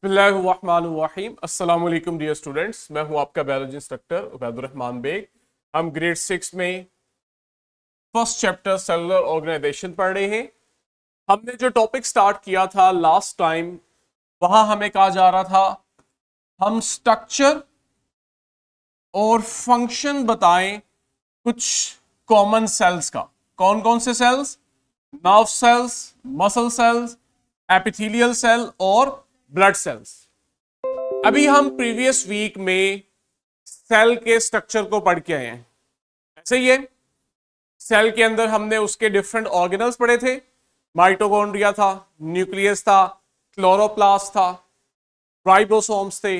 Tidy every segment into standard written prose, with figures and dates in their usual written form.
बिस्मिल्लाहिर्रहमानिर्रहीम। अस्सलाम वालेकुम डियर स्टूडेंट्स, मैं हूं आपका बायोलॉजी इंस्ट्रक्टर उबैदुर्रहमान बेग। हम ग्रेड 6 में फर्स्ट चैप्टर सेलुलर ऑर्गेनाइजेशन पढ़ रहे हैं। हमने जो टॉपिक स्टार्ट किया था लास्ट टाइम, वहां हमें कहा जा रहा था हम स्ट्रक्चर और फंक्शन बताएं कुछ कॉमन सेल्स का। कौन कौन से cells? Nerve cells, muscle cells, epithelial cell और ब्लड सेल्स। अभी हम प्रीवियस वीक में सेल के स्ट्रक्चर को पढ़ के आए हैं। ऐसे ही है, सेल के अंदर हमने उसके डिफरेंट ऑर्गेनल्स पढ़े थे। माइटोकॉन्ड्रिया था, न्यूक्लियस था, क्लोरोप्लास्ट था, राइबोसोम्स थे,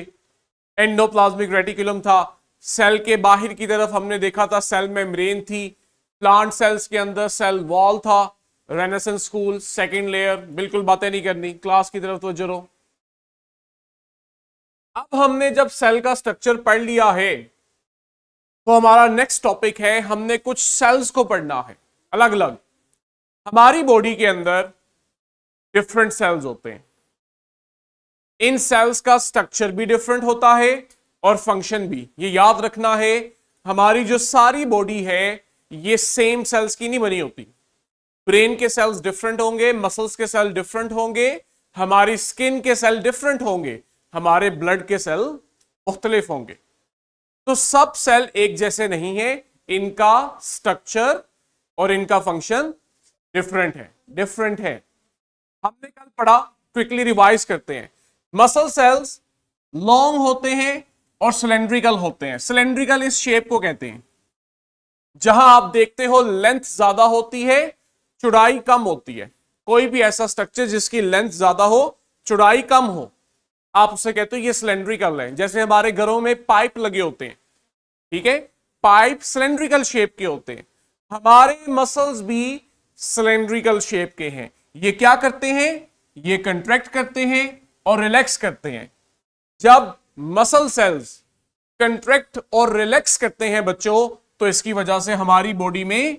एंडोप्लाज्मिक रेटिकुलम था। सेल के बाहर की तरफ हमने देखा था सेल मेम्ब्रेन थी। प्लांट सेल्स के अंदर सेल वॉल था। रेनेसेंस स्कूल सेकंड लेयर, बिल्कुल बातें नहीं करनी, क्लास की तरफ तवज्जो रहो। अब हमने जब सेल का स्ट्रक्चर पढ़ लिया है तो हमारा नेक्स्ट टॉपिक है हमने कुछ सेल्स को पढ़ना है अलग अलग। हमारी बॉडी के अंदर डिफरेंट सेल्स होते हैं। इन सेल्स का स्ट्रक्चर भी डिफरेंट होता है और फंक्शन भी। ये याद रखना है, हमारी जो सारी बॉडी है ये सेम सेल्स की नहीं बनी होती। ब्रेन के सेल्स डिफरेंट होंगे, मसल्स के सेल डिफरेंट होंगे, हमारी स्किन के सेल डिफरेंट होंगे, हमारे ब्लड के सेल मुख्तलिफ होंगे। तो सब सेल एक जैसे नहीं है, इनका स्ट्रक्चर और इनका फंक्शन डिफरेंट है। हमने कल पढ़ा, क्विकली रिवाइज करते हैं। मसल सेल्स लॉन्ग होते हैं और सिलेंड्रिकल होते हैं। सिलेंड्रिकल इस शेप को कहते हैं जहां आप देखते हो लेंथ ज्यादा होती है, चौड़ाई कम होती है। कोई भी ऐसा स्ट्रक्चर जिसकी लेंथ ज्यादा हो, चौड़ाई कम हो, आप उसे कहते हो ये सिलेंड्रिकल है। जैसे हमारे घरों में पाइप लगे होते हैं, ठीक है, पाइप सिलेंड्रिकल शेप के होते हैं। हमारे मसल्स भी सिलेंड्रिकल शेप के हैं। ये क्या करते हैं? ये कंट्रैक्ट करते हैं और रिलैक्स करते हैं। जब मसल सेल्स कंट्रैक्ट और रिलैक्स करते हैं बच्चों, तो इसकी वजह से हमारी बॉडी में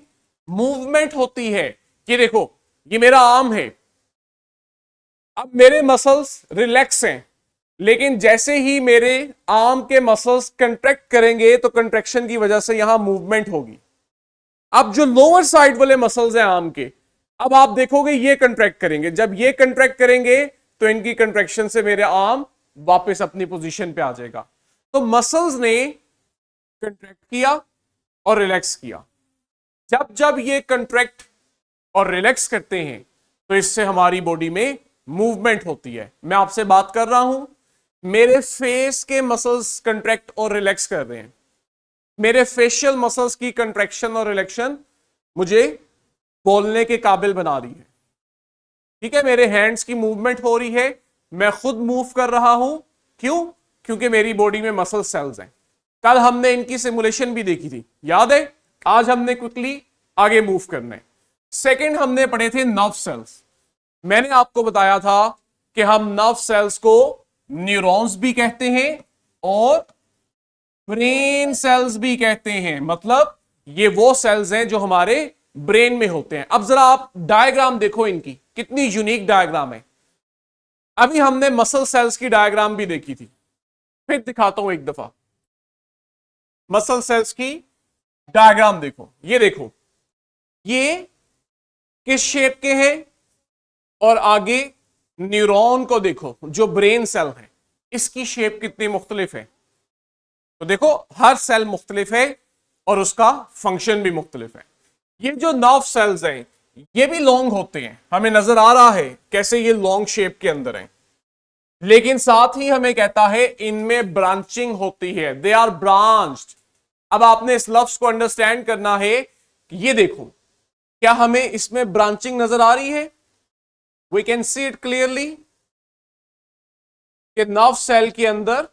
मूवमेंट होती है। ये देखो, ये मेरा आर्म है, अब मेरे मसल्स रिलैक्स हैं, लेकिन जैसे ही मेरे आर्म के मसल्स कंट्रैक्ट करेंगे तो कंट्रैक्शन की वजह से यहां मूवमेंट होगी। अब जो लोअर साइड वाले मसल्स हैं आर्म के, अब आप देखोगे ये कंट्रैक्ट करेंगे। जब ये कंट्रैक्ट करेंगे तो इनकी कंट्रैक्शन से मेरे आर्म वापस अपनी पोजीशन पे आ जाएगा। तो मसल्स ने कंट्रैक्ट किया और रिलैक्स किया। जब जब ये कंट्रैक्ट और रिलैक्स करते हैं तो इससे हमारी बॉडी में मूवमेंट होती है। मैं आपसे बात कर रहा हूं, मेरे फेस के मसल्स कंट्रैक्ट और रिलैक्स कर रहे हैं। मेरे फेशियल मसल्स की कंट्रैक्शन और रिलैक्शन मुझे बोलने के काबिल बना रही है, ठीक है। मेरे हैंड्स की मूवमेंट हो रही है, मैं खुद मूव कर रहा हूं। क्यों? क्योंकि मेरी बॉडी में मसल सेल्स हैं। कल हमने इनकी सिमुलेशन भी देखी थी, याद है? आज हमने क्विकली आगे मूव करना है। सेकंड हमने पढ़े थे नर्व सेल्स। मैंने आपको बताया था कि हम नर्व सेल्स को न्यूरॉन्स भी कहते हैं और ब्रेन सेल्स भी कहते हैं। मतलब ये वो सेल्स हैं जो हमारे ब्रेन में होते हैं। अब जरा आप डायग्राम देखो, इनकी कितनी यूनिक डायग्राम है। अभी हमने मसल सेल्स की डायग्राम भी देखी थी, फिर दिखाता हूं एक दफा। मसल सेल्स की डायग्राम देखो, ये देखो, ये किस शेप के हैं, और आगे न्यूरॉन को देखो जो ब्रेन सेल है, इसकी शेप कितनी मुख्तलिफ है। तो देखो हर सेल मुख्तलिफ है और उसका फंक्शन भी मुख्तलिफ है। ये जो नर्व सेल्स हैं ये भी लॉन्ग होते हैं, हमें नजर आ रहा है कैसे ये लॉन्ग शेप के अंदर हैं, लेकिन साथ ही हमें कहता है इनमें ब्रांचिंग होती है, दे आर ब्रांच्ड। अब आपने इस लफ्ज को अंडरस्टैंड करना है कि ये देखो, क्या हमें इसमें ब्रांचिंग नजर आ रही है? We can see it clearly कि नर्व सेल के अंदर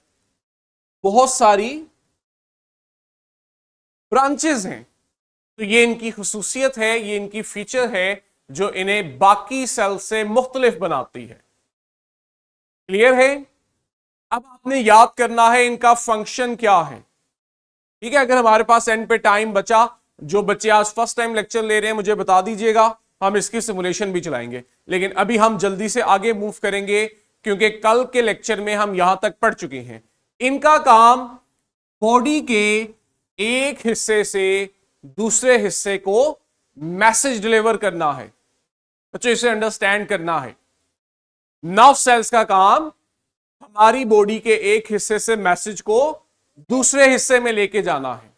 बहुत सारी ब्रांचेस हैं। तो ये इनकी खुसूसियत है, ये इनकी फीचर है जो इन्हें बाकी सेल से मुख्तलिफ बनाती है। क्लियर है? अब आपने याद करना है इनका फंक्शन क्या है, ठीक है। अगर हमारे पास एंड पे टाइम बचा, जो बच्चे आज फर्स्ट टाइम लेक्चर ले रहे हैं मुझे बता दीजिएगा, हम इसकी सिमुलेशन भी चलाएंगे। लेकिन अभी हम जल्दी से आगे मूव करेंगे क्योंकि कल के लेक्चर में हम यहां तक पढ़ चुके हैं। इनका काम बॉडी के एक हिस्से से दूसरे हिस्से को मैसेज डिलीवर करना है। बच्चों इसे अंडरस्टैंड करना है। नर्व सेल्स का काम हमारी बॉडी के एक हिस्से से मैसेज को दूसरे हिस्से में लेके जाना है।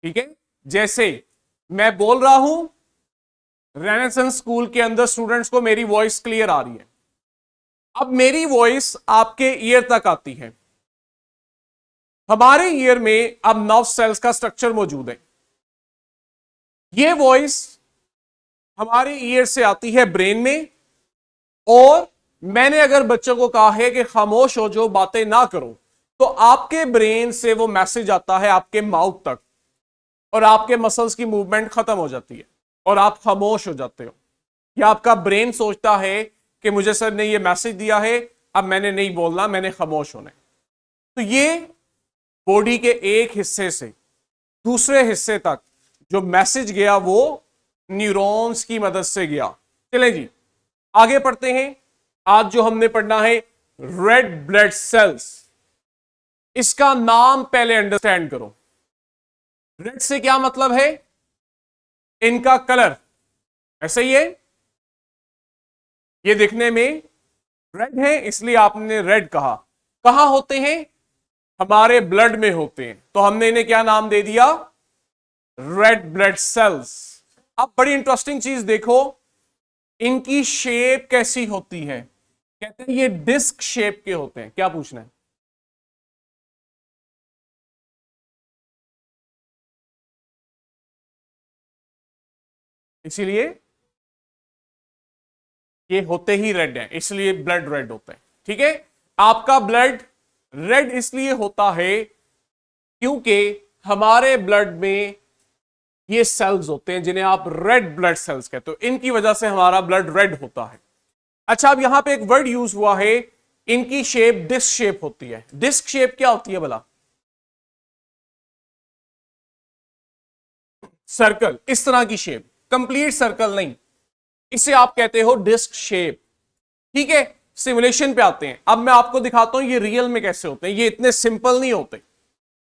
ठीक है, जैसे मैं बोल रहा हूं, रेनेसेंस स्कूल के अंदर स्टूडेंट्स को मेरी वॉइस क्लियर आ रही है। अब मेरी वॉइस आपके ईयर तक आती है। हमारे ईयर में अब नर्व सेल्स का स्ट्रक्चर मौजूद है। ये वॉइस हमारे ईयर से आती है ब्रेन में, और मैंने अगर बच्चों को कहा है कि खामोश हो जाओ, बातें ना करो, तो आपके ब्रेन से वो मैसेज आता है आपके माउथ तक, और आपके मसल्स की मूवमेंट खत्म हो जाती है और आप खामोश हो जाते हो। या आपका ब्रेन सोचता है कि मुझे सर ने ये मैसेज दिया है, अब मैंने नहीं बोलना, मैंने खामोश होना है। तो ये बॉडी के एक हिस्से से दूसरे हिस्से तक जो मैसेज गया वो न्यूरॉन्स की मदद से गया। चलें जी आगे पढ़ते हैं। आज जो हमने पढ़ना है रेड ब्लड सेल्स। इसका नाम पहले अंडरस्टैंड करो। रेड से क्या मतलब है? इनका कलर ऐसा ही है, ये दिखने में रेड है इसलिए आपने रेड कहा। कहां होते हैं? हमारे ब्लड में होते हैं, तो हमने इन्हें क्या नाम दे दिया? Red blood sales. अब बड़ी इंटरेस्टिंग चीज देखो, इनकी शेप कैसी होती है? कहते हैं ये डिस्क शेप के होते हैं। क्या पूछना है? इसीलिए ये होते ही रेड है, इसलिए ब्लड रेड होता है। ठीक है, आपका ब्लड रेड इसलिए होता है क्योंकि हमारे ब्लड में ये सेल्स होते हैं जिन्हें आप रेड ब्लड सेल्स कहते हो। इनकी वजह से हमारा ब्लड रेड होता है। अच्छा, अब यहां पे एक वर्ड यूज हुआ है, इनकी शेप डिस्क शेप होती है। डिस्क शेप क्या होती है भला? सर्कल, इस तरह की शेप, कंप्लीट सर्कल नहीं, इसे आप कहते हो डिस्क शेप। ठीक है, सिमुलेशन पे आते हैं। अब मैं आपको दिखाता हूं ये रियल में कैसे होते हैं। ये इतने सिंपल नहीं होते,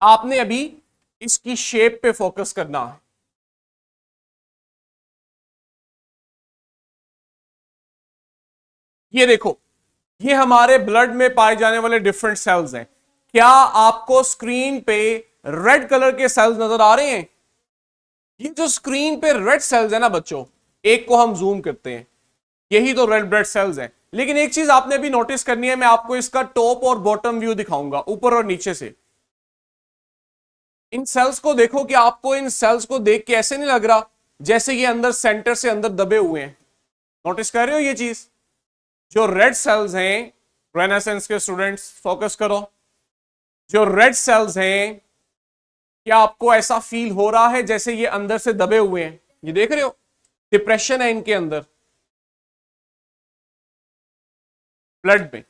आपने अभी इसकी शेप पे फोकस करना है। ये देखो, ये हमारे ब्लड में पाए जाने वाले डिफरेंट सेल्स हैं। क्या आपको स्क्रीन पे रेड कलर के सेल्स नजर आ रहे हैं? ये जो स्क्रीन पे रेड सेल्स है ना बच्चों, एक को हम जूम करते हैं, यही तो रेड ब्लड सेल्स हैं। लेकिन एक चीज आपने भी नोटिस करनी है, मैं आपको इसका टॉप और बॉटम व्यू दिखाऊंगा, ऊपर और नीचे से। इन सेल्स को देखो कि आपको इन सेल्स को देख के ऐसे नहीं लग रहा जैसे ये अंदर सेंटर से अंदर दबे हुए हैं? नोटिस कर रहे हो ये चीज? जो रेड सेल्स हैं, रेनेसेंस के स्टूडेंट्स फोकस करो, जो रेड सेल्स हैं, क्या आपको ऐसा फील हो रहा है जैसे ये अंदर से दबे हुए हैं? ये देख रहे हो, डिप्रेशन है इनके अंदर, ब्लड में,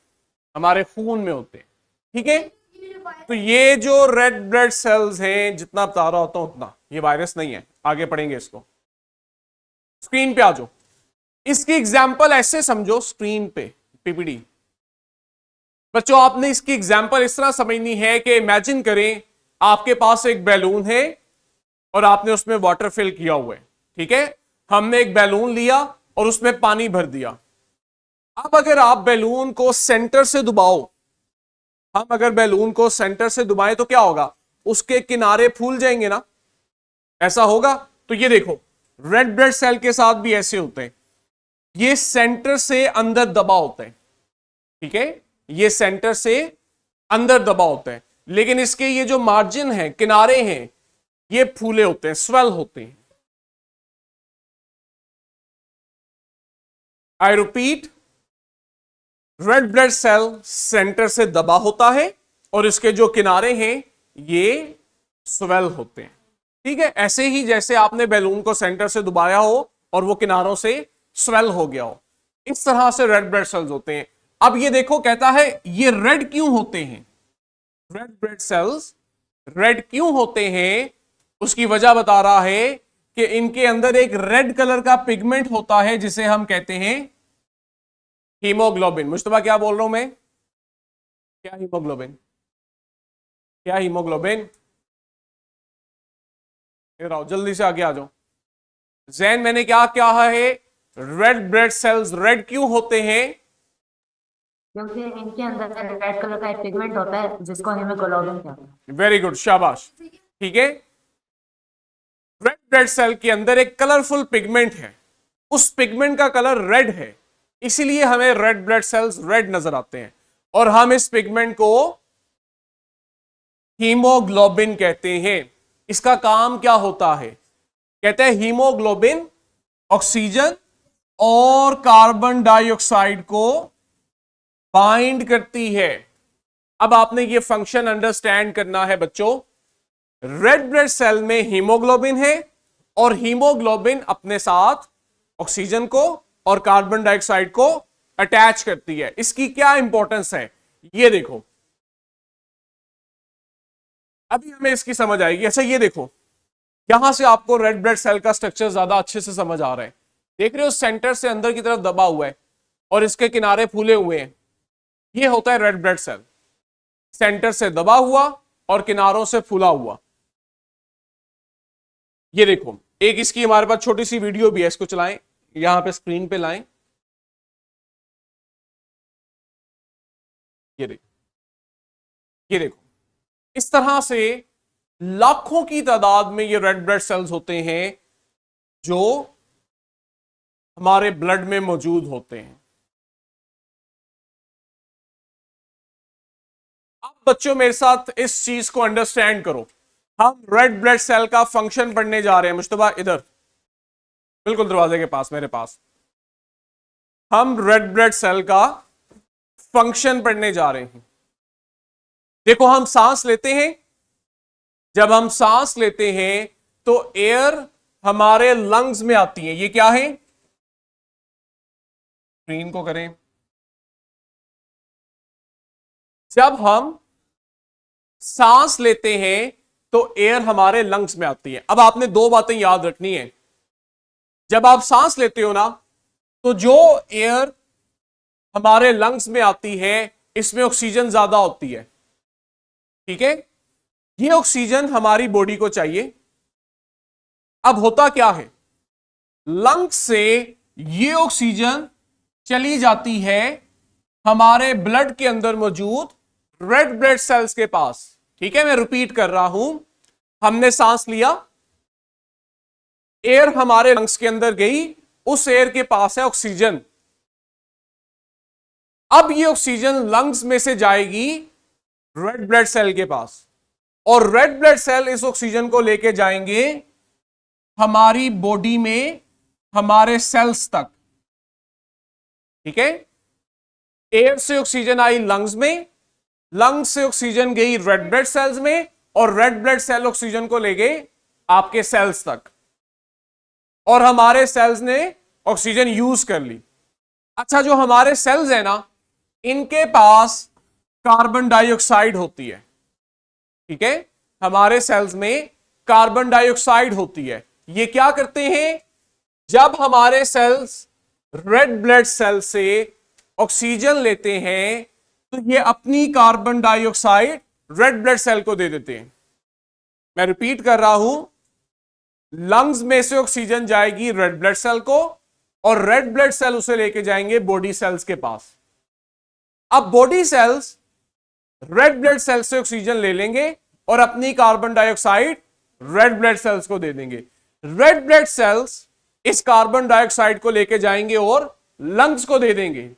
हमारे खून में होते हैं। ठीक है, तो ये जो रेड ब्लड सेल्स हैं, जितना बता रहा होता हूं उतना, ये वायरस नहीं है, आगे पढ़ेंगे इसको। स्क्रीन पे आ जाओ, इसकी एग्जांपल ऐसे समझो, स्क्रीन पे पीपीटी। बच्चों आपने इसकी एग्जांपल इस तरह समझनी है कि इमेजिन करें आपके पास एक बैलून है और आपने उसमें वाटर फिल किया हुआ है। ठीक है, हमने एक बैलून लिया और उसमें पानी भर दिया। अब अगर आप बैलून को सेंटर से दबाओ, हम अगर बैलून को सेंटर से दबाएं तो क्या होगा? उसके किनारे फूल जाएंगे ना, ऐसा होगा। तो ये देखो, रेड ब्लड सेल के साथ भी ऐसे होते हैं, ये सेंटर से अंदर दबा होते हैं। ठीक है, ये सेंटर से अंदर दबा होते हैं, लेकिन इसके ये जो मार्जिन है, किनारे हैं, ये फूले होते हैं, स्वेल होते हैं। I repeat, red blood cell centre से दबा होता है और इसके जो किनारे हैं ये स्वेल होते हैं। ठीक है, ऐसे ही जैसे आपने बैलून को सेंटर से दबाया हो और वो किनारों से स्वेल हो गया हो, इस तरह से रेड ब्लड सेल्स होते हैं। अब ये देखो, कहता है ये रेड क्यों होते हैं? रेड ब्लड सेल्स रेड क्यों होते हैं? उसकी वजह बता रहा है कि इनके अंदर एक रेड कलर का पिगमेंट होता है जिसे हम कहते हैं हीमोग्लोबिन। मुस्तफा क्या बोल रहा हूं मैं? क्या हीमोग्लोबिन? क्या हीमोग्लोबिन? इधर आओ, जल्दी से आगे आ जाओ। जैन मैंने क्या कहा है? रेड ब्लड सेल्स रेड क्यों होते हैं? क्योंकि इनके अंदर रेड कलर का एक पिगमेंट होता है जिसको हीमोग्लोबिन कहते हैं। वेरी गुड, शाबाश। ठीक है, रेड ब्लड सेल के अंदर एक कलरफुल पिगमेंट है, उस पिगमेंट का कलर रेड है, इसीलिए हमें रेड ब्लड सेल्स रेड नजर आते हैं। और हम इस पिगमेंट को हीमोग्लोबिन कहते हैं। इसका काम क्या होता है? कहते हैं हीमोग्लोबिन ऑक्सीजन और कार्बन डाइऑक्साइड को बाइंड करती है। अब आपने ये फंक्शन अंडरस्टैंड करना है बच्चों। रेड ब्लड सेल में हीमोग्लोबिन है और हीमोग्लोबिन अपने साथ ऑक्सीजन को और कार्बन डाइऑक्साइड को अटैच करती है। इसकी क्या इंपॉर्टेंस है ये देखो, अभी हमें इसकी समझ आएगी। अच्छा ये देखो, यहां से आपको रेड ब्लड सेल का स्ट्रक्चर ज्यादा अच्छे से समझ आ रहा है। देख रहे हो, सेंटर से अंदर की तरफ दबा हुआ है और इसके किनारे फूले हुए हैं। ये होता है रेड ब्लड सेल, सेंटर से दबा हुआ और किनारों से फूला हुआ। ये देखो, एक इसकी हमारे पास छोटी सी वीडियो भी है, इसको चलाएं, यहां पे स्क्रीन पे लाएं। ये देखो, ये देखो, इस तरह से लाखों की तादाद में ये रेड ब्लड सेल्स होते हैं जो हमारे ब्लड में मौजूद होते हैं। अब बच्चों मेरे साथ इस चीज को अंडरस्टैंड करो। हम रेड ब्लड सेल का फंक्शन पढ़ने जा रहे हैं। मुश्तबा इधर, बिल्कुल दरवाजे के पास, मेरे पास। हम रेड ब्लड सेल का फंक्शन पढ़ने जा रहे हैं। देखो, हम सांस लेते हैं, जब हम सांस लेते हैं तो एयर हमारे लंग्स में आती है। ये क्या है? स्क्रीन को करें। जब हम सांस लेते हैं तो एयर हमारे लंग्स में आती है। अब आपने दो बातें याद रखनी है। जब आप सांस लेते हो ना, तो जो एयर हमारे लंग्स में आती है इसमें ऑक्सीजन ज्यादा होती है। ठीक है, ये ऑक्सीजन हमारी बॉडी को चाहिए। अब होता क्या है, लंग्स से ये ऑक्सीजन चली जाती है हमारे ब्लड के अंदर मौजूद रेड ब्लड सेल्स के पास। ठीक है, मैं रिपीट कर रहा हूं। हमने सांस लिया, एयर हमारे लंग्स के अंदर गई, उस एयर के पास है ऑक्सीजन। अब ये ऑक्सीजन लंग्स में से जाएगी रेड ब्लड सेल के पास, और रेड ब्लड सेल इस ऑक्सीजन को लेके जाएंगे हमारी बॉडी में हमारे सेल्स तक। ठीक है, एयर से ऑक्सीजन आई लंग्स में, लंग्स से ऑक्सीजन गई रेड ब्लड सेल्स में, और रेड ब्लड सेल ऑक्सीजन को ले गए आपके सेल्स तक, और हमारे सेल्स ने ऑक्सीजन यूज कर ली। अच्छा, जो हमारे सेल्स है ना, इनके पास कार्बन डाइऑक्साइड होती है। ठीक है, हमारे सेल्स में कार्बन डाइऑक्साइड होती है। ये क्या करते हैं, जब हमारे सेल्स रेड ब्लड सेल से ऑक्सीजन लेते हैं तो ये अपनी carbon dioxide red blood cell को दे देते हैं। मैं रिपीट कर रहा हूं, लंग्स में से ऑक्सीजन जाएगी रेड ब्लड सेल को, और रेड ब्लड सेल उसे लेके जाएंगे बॉडी सेल्स के पास। अब body cells red blood cell से ऑक्सीजन ले लेंगे और अपनी carbon dioxide red blood cells को दे देंगे। रेड ब्लड सेल्स इस कार्बन डाइऑक्साइड को लेके जाएंगे और लंग्स को दे देंगे।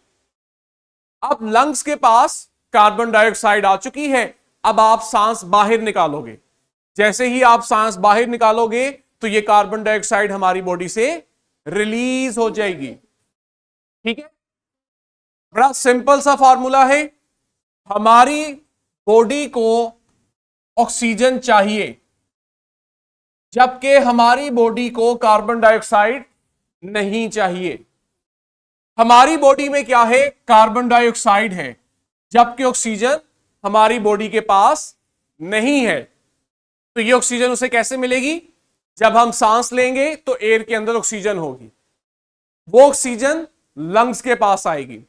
अब लंग्स के पास कार्बन डाइऑक्साइड आ चुकी है। अब आप सांस बाहर निकालोगे, जैसे ही आप सांस बाहर निकालोगे तो ये कार्बन डाइऑक्साइड हमारी बॉडी से रिलीज हो जाएगी। ठीक है, बड़ा सिंपल सा फॉर्मूला है। हमारी बॉडी को ऑक्सीजन चाहिए, जबकि हमारी बॉडी को कार्बन डाइऑक्साइड नहीं चाहिए। हमारी बॉडी में क्या है, कार्बन डाइऑक्साइड है, जबकि ऑक्सीजन हमारी बॉडी के पास नहीं है। तो ये ऑक्सीजन उसे कैसे मिलेगी, जब हम सांस लेंगे तो एयर के अंदर ऑक्सीजन होगी, वो ऑक्सीजन लंग्स के पास आएगी।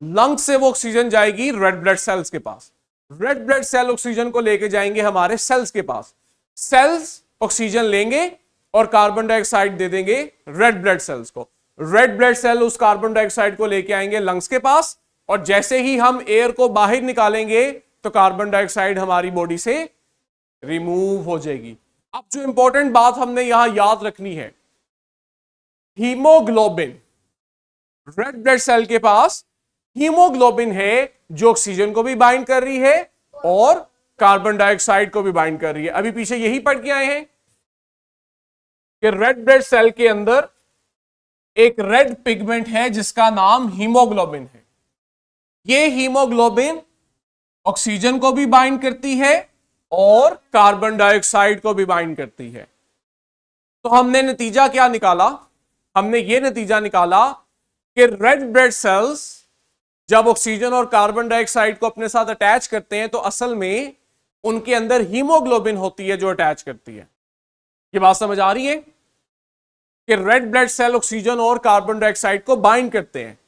लंग से वो ऑक्सीजन जाएगी रेड ब्लड सेल्स के पास, रेड ब्लड सेल ऑक्सीजन को लेके जाएंगे हमारे सेल्स के पास, सेल्स ऑक्सीजन लेंगे और कार्बन डाइऑक्साइड दे देंगे रेड ब्लड सेल्स को, रेड ब्लड सेल उस कार्बन डाइऑक्साइड को लेके आएंगे लंग्स के पास, और जैसे ही हम एयर को बाहर निकालेंगे तो कार्बन डाइऑक्साइड हमारी बॉडी से रिमूव हो जाएगी। अब जो इंपॉर्टेंट बात हमने यहां याद रखनी है, हीमोग्लोबिन, रेड ब्लड सेल के पास हीमोग्लोबिन है जो ऑक्सीजन को भी बाइंड कर रही है और कार्बन डाइऑक्साइड को भी बाइंड कर रही है। अभी पीछे यही पढ़ के आए हैं कि रेड ब्लड सेल के अंदर एक रेड पिगमेंट है जिसका नाम हीमोग्लोबिन है। ये हीमोग्लोबिन ऑक्सीजन को भी बाइंड करती है और कार्बन डाइऑक्साइड को भी बाइंड करती है। तो हमने नतीजा क्या निकाला, हमने ये नतीजा निकाला कि रेड ब्लड सेल्स जब ऑक्सीजन और कार्बन डाइऑक्साइड को अपने साथ अटैच करते हैं तो असल में उनके अंदर हीमोग्लोबिन होती है जो अटैच करती है। ये बात समझ आ रही है कि रेड ब्लड सेल ऑक्सीजन और कार्बन डाइऑक्साइड को बाइंड करते हैं,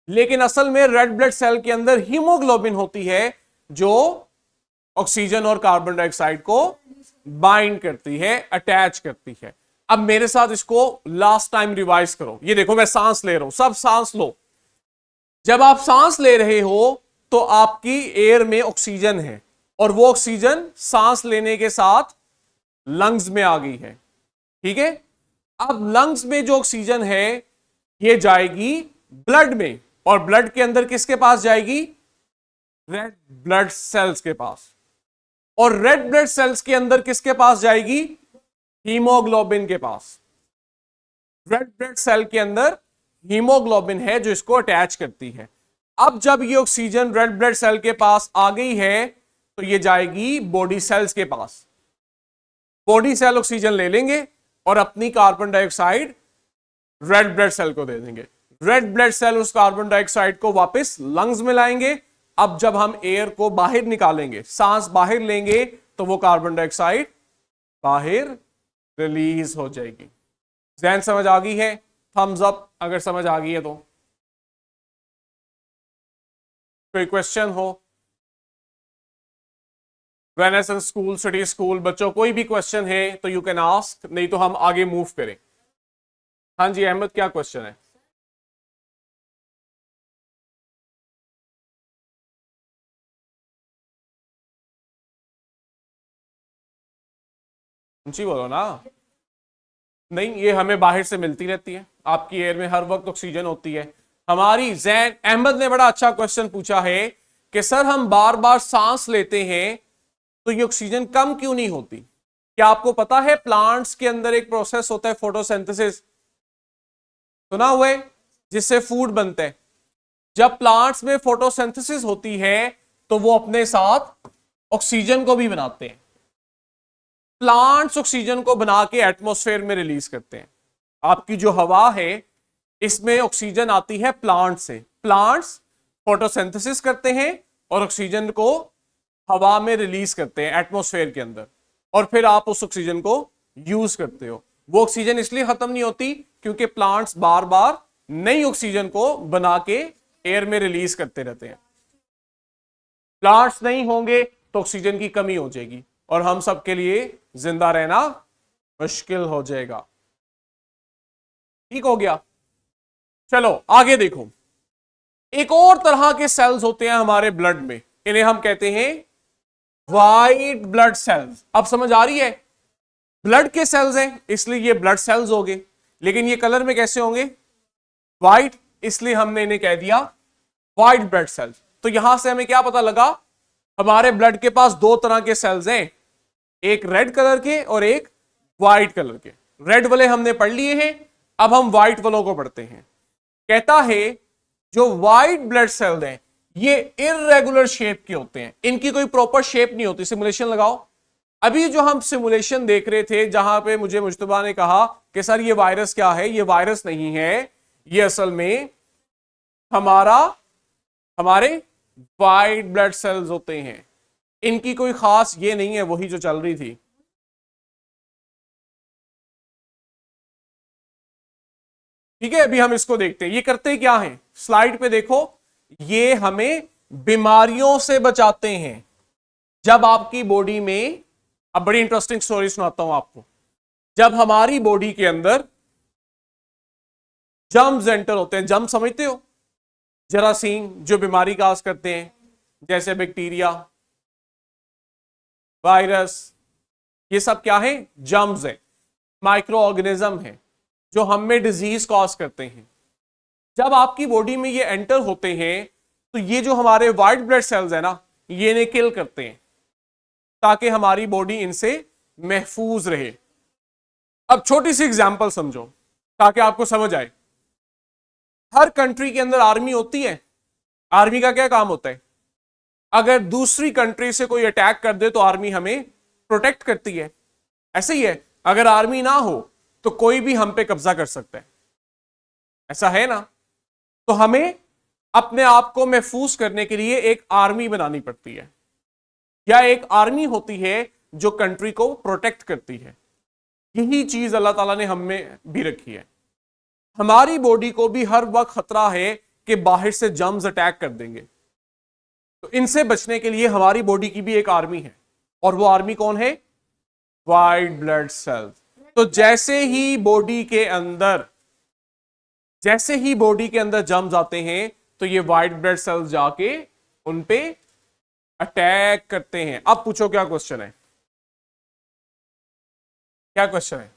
लेकिन असल में रेड ब्लड सेल के अंदर हीमोग्लोबिन होती है जो ऑक्सीजन और कार्बन डाइऑक्साइड को बाइंड करती है, अटैच करती है। अब मेरे साथ इसको लास्ट टाइम रिवाइज करो। ये देखो मैं सांस ले रहा हूं, सब सांस लो। जब आप सांस ले रहे हो तो आपकी एयर में ऑक्सीजन है और वो ऑक्सीजन सांस लेने के साथ लंग्स में आ गई है, ठीक है। अब लंग्स में जो ऑक्सीजन है ये जाएगी ब्लड में, और ब्लड के अंदर किसके पास जाएगी, रेड ब्लड सेल्स के पास, और रेड ब्लड सेल्स के अंदर किसके पास जाएगी, हीमोग्लोबिन के पास। रेड ब्लड सेल के अंदर हीमोग्लोबिन है जो इसको अटैच करती है। अब जब ये ऑक्सीजन रेड ब्लड सेल के पास आ गई है तो ये जाएगी बॉडी सेल्स के पास, बॉडी सेल ऑक्सीजन ले लेंगे और अपनी carbon dioxide red blood cell को दे देंगे। रेड ब्लड सेल उस कार्बन डाइऑक्साइड को वापस लंग्स में लाएंगे। अब जब हम एयर को बाहर निकालेंगे, सांस बाहर लेंगे, तो वो कार्बन डाइऑक्साइड बाहर रिलीज हो जाएगी। ज़हन समझ आ गई है? थम्स अप अगर समझ आ गई है तो। कोई क्वेश्चन हो? रेनेसेंस स्कूल, सिटी स्कूल बच्चों कोई भी क्वेश्चन है तो यू कैन आस्क, नहीं तो हम आगे मूव करें। हाँ जी अहमद, क्या क्वेश्चन है? जी बोलो ना। नहीं, ये हमें बाहर से मिलती रहती है, आपकी एयर में हर वक्त ऑक्सीजन होती है हमारी। जैन अहमद ने बड़ा अच्छा क्वेश्चन पूछा है कि सर हम बार बार सांस लेते हैं तो ये ऑक्सीजन कम क्यों नहीं होती? क्या आपको पता है प्लांट्स के अंदर एक प्रोसेस होता है फोटोसिंथेसिस, सुना हुआ है, जिससे फूड बनता है। जब प्लांट्स में फोटोसिंथेसिस होती है तो वो अपने साथ ऑक्सीजन को भी बनाते हैं। प्लांट्स ऑक्सीजन को बना के एटमॉस्फेयर में रिलीज करते हैं। आपकी जो हवा है इसमें ऑक्सीजन आती है प्लांट से, प्लांट्स फोटोसिंथेसिस करते हैं और ऑक्सीजन को हवा में रिलीज करते हैं एटमॉस्फेयर के अंदर, और फिर आप उस ऑक्सीजन को यूज करते हो। वो ऑक्सीजन इसलिए खत्म नहीं होती क्योंकि प्लांट्स बार बार नई ऑक्सीजन को बना के एयर में रिलीज करते रहते हैं। प्लांट्स नहीं होंगे तो ऑक्सीजन की कमी हो जाएगी और हम सबके लिए जिंदा रहना मुश्किल हो जाएगा। ठीक हो गया? चलो आगे देखो। एक और तरह के सेल्स होते हैं हमारे ब्लड में, इन्हें हम कहते हैं व्हाइट ब्लड सेल्स। अब समझ आ रही है? ब्लड के सेल्स हैं इसलिए ये ब्लड सेल्स हो गए, लेकिन ये कलर में कैसे होंगे? व्हाइट, इसलिए हमने इन्हें कह दिया व्हाइट ब्लड सेल्स। तो यहां से हमें क्या पता लगा? हमारे ब्लड के पास दो तरह के सेल्स हैं, एक रेड कलर के और एक व्हाइट कलर के। रेड वाले हमने पढ़ लिए हैं, अब हम व्हाइट वालों को पढ़ते हैं। कहता है जो व्हाइट ब्लड सेल्स हैं ये इररेगुलर शेप के होते हैं, इनकी कोई प्रॉपर शेप नहीं होती। सिमुलेशन लगाओ। अभी जो हम सिमुलेशन देख रहे थे जहां पे मुझे मुश्तबा ने कहा कि सर ये वायरस क्या है, ये वायरस नहीं है, ये असल में हमारे व्हाइट ब्लड सेल्स होते हैं। इनकी कोई खास ये नहीं है, वही जो चल रही थी। ठीक है, अभी हम इसको देखते हैं ये करते क्या है। स्लाइड पे देखो, ये हमें बीमारियों से बचाते हैं। जब आपकी बॉडी में, अब बड़ी इंटरेस्टिंग स्टोरी सुनाता हूं आपको, जब हमारी बॉडी के अंदर जर्म्स एंटर होते हैं, जर्म समझते हो, जरासीम जो बीमारी काज करते हैं, जैसे बैक्टीरिया, वायरस, ये सब क्या है? जर्म्स है, माइक्रो ऑर्गेनिज्म है जो हम में डिजीज कॉज करते हैं। जब आपकी बॉडी में ये एंटर होते हैं तो ये जो हमारे व्हाइट ब्लड सेल्स है ना, ये इन्हें किल करते हैं ताकि हमारी बॉडी इनसे महफूज रहे। अब छोटी सी एग्जांपल समझो ताकि आपको समझ आए। हर कंट्री के अंदर आर्मी होती है। आर्मी का क्या काम होता है? अगर दूसरी कंट्री से कोई अटैक कर दे तो आर्मी हमें प्रोटेक्ट करती है। ऐसे ही है, अगर आर्मी ना हो तो कोई भी हम पे कब्जा कर सकता है, ऐसा है ना? तो हमें अपने आप को महफूज करने के लिए एक आर्मी बनानी पड़ती है, या एक आर्मी होती है जो कंट्री को प्रोटेक्ट करती है। यही चीज अल्लाह ताला ने हम में भी रखी है। हमारी बॉडी को भी हर वक्त खतरा है कि बाहर से जर्म्स अटैक कर देंगे, तो इनसे बचने के लिए हमारी बॉडी की भी एक आर्मी है, और वो आर्मी कौन है? White blood cells. तो जैसे ही बॉडी के अंदर जर्म्स आते हैं तो ये व्हाइट ब्लड सेल्स जाके उन पे अटैक करते हैं। अब पूछो क्या क्वेश्चन है? क्या क्वेश्चन है?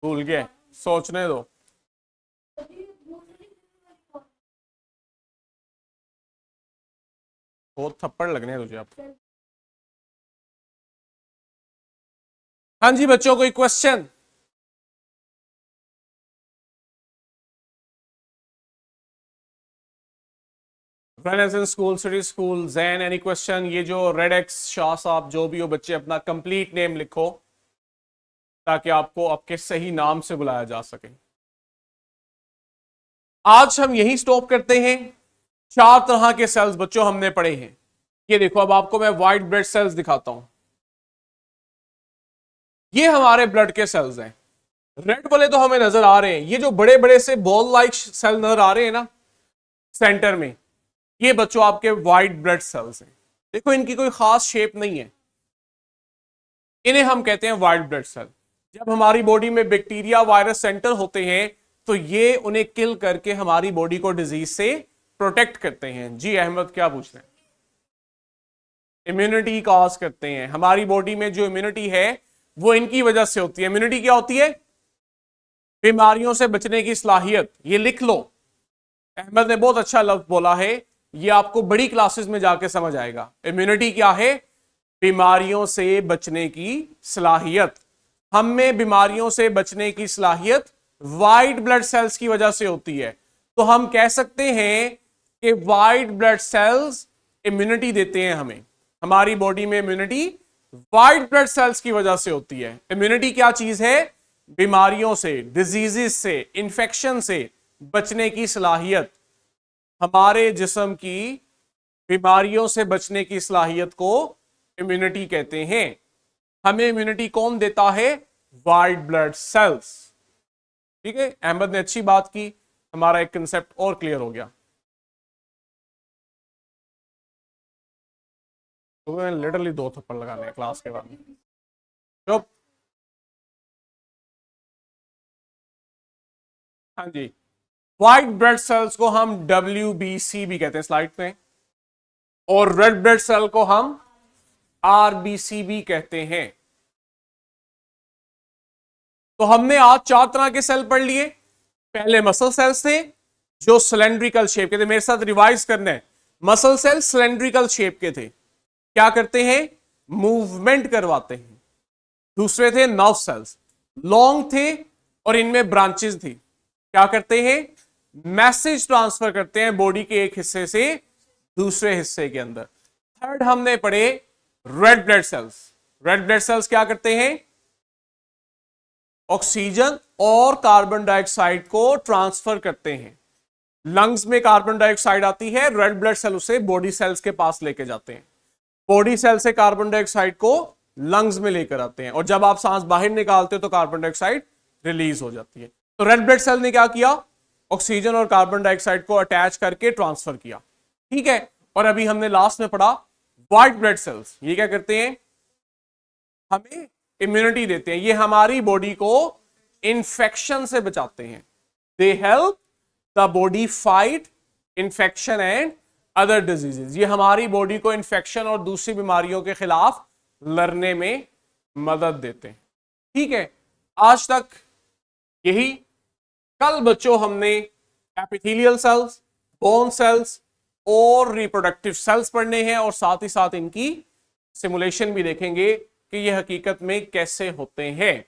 भूल गए? सोचने दो। बहुत थप्पड़ लगने हैं तुझे अब। हाँ जी बच्चों, कोई question? Renaissance school, city school, Jain, any question? ये जो रेड एक्स, शाह साहब, जो भी हो बच्चे, अपना कंप्लीट नेम लिखो ताकि आपको आपके सही नाम से बुलाया जा सके। आज हम यही स्टॉप करते हैं। 4 तरह के सेल्स बच्चों हमने पढ़े हैं। ये देखो, अब आपको मैं व्हाइट ब्लड सेल्स दिखाता हूं। ये हमारे ब्लड के सेल्स हैं। रेड वाले तो हमें नजर आ रहे हैं। ये जो बड़े बड़े से बॉल लाइक सेल नजर आ रहे हैं ना सेंटर में, ये बच्चों आपके व्हाइट ब्लड सेल्स हैं। देखो, इनकी कोई खास शेप नहीं है, इन्हें हम कहते हैं व्हाइट ब्लड सेल। जब हमारी बॉडी में बैक्टीरिया, वायरस सेंटर होते हैं तो ये उन्हें किल करके हमारी बॉडी को डिजीज से प्रोटेक्ट करते हैं। जी अहमद, क्या पूछ रहे हैं? इम्यूनिटी कॉज करते हैं। हमारी बॉडी में जो इम्यूनिटी है वो इनकी वजह से होती है। इम्यूनिटी क्या होती है? बीमारियों से बचने की सलाहियत। ये लिख लो, अहमद ने बहुत अच्छा लफ्ज बोला है, ये आपको बड़ी क्लासेस में जाके समझ आएगा। इम्यूनिटी क्या है? बीमारियों से बचने की सलाहियत। हम में बीमारियों से बचने की सलाहियत व्हाइट ब्लड सेल्स की वजह से होती है। तो हम कह सकते हैं कि व्हाइट ब्लड सेल्स इम्यूनिटी देते हैं हमें। हमारी बॉडी में इम्यूनिटी व्हाइट ब्लड सेल्स की वजह से होती है। इम्यूनिटी क्या चीज है? बीमारियों से, डिजीजेस से, इंफेक्शन से बचने की सलाहियत। हमारे जिस्म की बीमारियों से बचने की सलाहियत को इम्यूनिटी कहते हैं। हमें इम्यूनिटी कौन देता है? White blood cells. ठीक है, अहमद ने अच्छी बात की, हमारा एक कंसेप्ट और क्लियर हो गया। तो लिटरली 2 थप्पड़ लगाने हैं क्लास के बाद। चुप। हाँ जी, व्हाइट ब्लड सेल्स को हम WBC भी कहते हैं स्लाइड में, और रेड ब्लड सेल को हम RBC भी कहते हैं। तो हमने आज 4 तरह के सेल पढ़ लिए। पहले मसल सेल्स थे जो सिलेंड्रिकल शेप के थे। मेरे साथ रिवाइज करना है। मसल सेल सिलेंड्रिकल शेप के थे, क्या करते हैं? मूवमेंट करवाते हैं। दूसरे थे नर्व सेल्स, लॉन्ग थे और इनमें ब्रांचेस थी, क्या करते हैं? मैसेज ट्रांसफर करते हैं बॉडी के एक हिस्से से दूसरे हिस्से के अंदर। थर्ड हमने पढ़े red blood sales. Red blood sales क्या करते हैं? ऑक्सीजन और कार्बन डाइऑक्साइड को ट्रांसफर करते हैं। लंग्स में कार्बन डाइऑक्साइड आती है, रेड ब्लड सेल उसे बॉडी सेल्स के पास लेके जाते हैं। बॉडी सेल से कार्बन डाइऑक्साइड को लंग्स में लेकर आते हैं, और जब आप सांस बाहर निकालते हो तो कार्बन डाइऑक्साइड रिलीज हो जाती है। तो रेड ब्लड सेल ने क्या किया, ऑक्सीजन और कार्बन डाइऑक्साइड को अटैच करके ट्रांसफर किया, ठीक है। और अभी हमने लास्ट में पढ़ा व्हाइट ब्लड सेल्स, ये क्या करते हैं, हमें इम्यूनिटी देते हैं, ये हमारी बॉडी को इंफेक्शन से बचाते हैं। They help the body fight infection and other diseases, ये हमारी बॉडी को इंफेक्शन और दूसरी बीमारियों के खिलाफ लड़ने में मदद देते हैं, ठीक है। आज तक यही, कल बच्चों हमने एपिथेलियल सेल्स, बोन सेल्स और रिप्रोडक्टिव सेल्स पढ़ने हैं और साथ ही साथ इनकी सिमुलेशन भी देखेंगे कि ये हकीकत में कैसे होते हैं।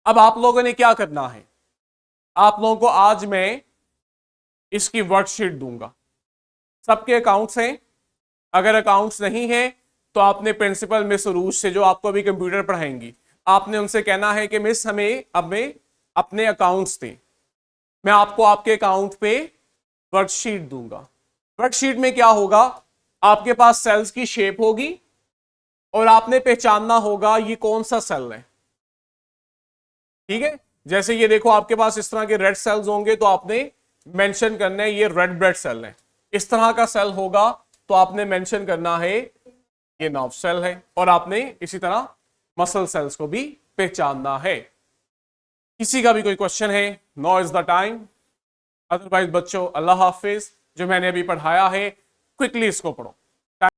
अब आप लोगों ने क्या करना है, आप लोगों को आज मैं इसकी वर्कशीट दूंगा। सबके अकाउंट्स हैं, अगर अकाउंट्स नहीं है तो आपने प्रिंसिपल मिस उरूज से, जो आपको अभी कंप्यूटर पढ़ाएंगी, आपने उनसे कहना है कि मिस हमें अपने अकाउंट्स दें, मैं आपको आपके अकाउंट पे वर्कशीट दूंगा। वर्कशीट में क्या होगा, आपके पास सेल्स की शेप होगी और आपने पहचानना होगा ये कौन सा सेल है, ठीक है। जैसे ये देखो आपके पास इस तरह के रेड सेल्स होंगे तो आपने मेंशन करना है ये रेड ब्लड सेल है। इस तरह का सेल होगा तो आपने मेंशन करना है ये नर्व सेल है, और आपने इसी तरह मसल सेल्स को भी पहचानना है। किसी का भी कोई क्वेश्चन है, no is the time, otherwise बच्चों अल्लाह हाफिज। जो मैंने अभी पढ़ाया है क्विकली इसको पढ़ो।